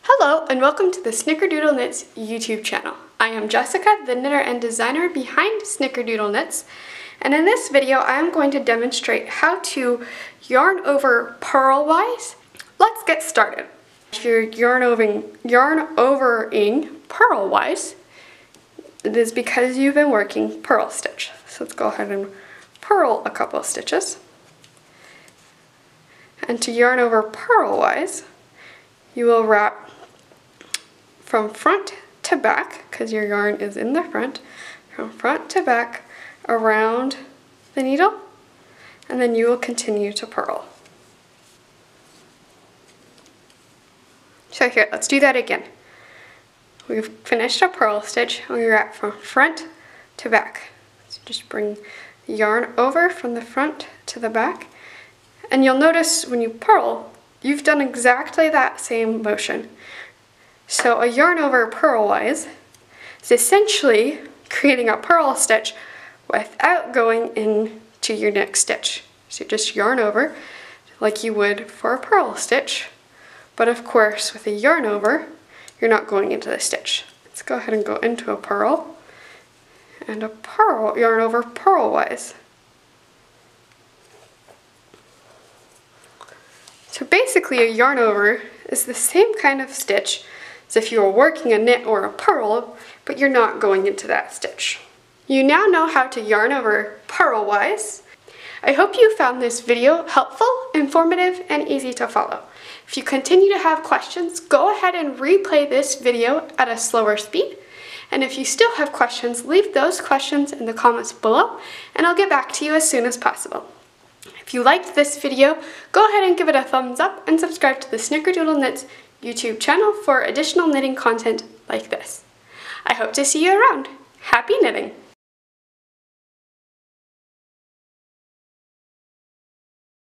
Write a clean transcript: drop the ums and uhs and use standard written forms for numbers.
Hello and welcome to the Snickerdoodle Knits YouTube channel. I am Jessica, the knitter and designer behind Snickerdoodle Knits, and in this video I am going to demonstrate how to yarn over Purlwise. Let's get started. If you're yarn overing Purlwise, it is because you've been working purl stitch. So let's go ahead and purl a couple of stitches. And to yarn over Purlwise, you will wrap from front to back, because your yarn is in the front, from front to back around the needle, and then you will continue to purl. So here, let's do that again. We've finished a purl stitch, and we wrap from front to back. So just bring the yarn over from the front to the back, and you'll notice when you purl, you've done exactly that same motion. So a yarn over Purlwise is essentially creating a purl stitch without going into your next stitch. So you just yarn over like you would for a purl stitch, but of course with a yarn over, you're not going into the stitch. Let's go ahead and go into a purl and a purl yarn over Purlwise. So basically a yarn over is the same kind of stitch as if you were working a knit or a purl, but you're not going into that stitch. You now know how to yarn over Purlwise. I hope you found this video helpful, informative, and easy to follow. If you continue to have questions, go ahead and replay this video at a slower speed. And if you still have questions, leave those questions in the comments below, and I'll get back to you as soon as possible. If you liked this video, go ahead and give it a thumbs up and subscribe to the Snickerdoodle Knits YouTube channel for additional knitting content like this. I hope to see you around. Happy knitting!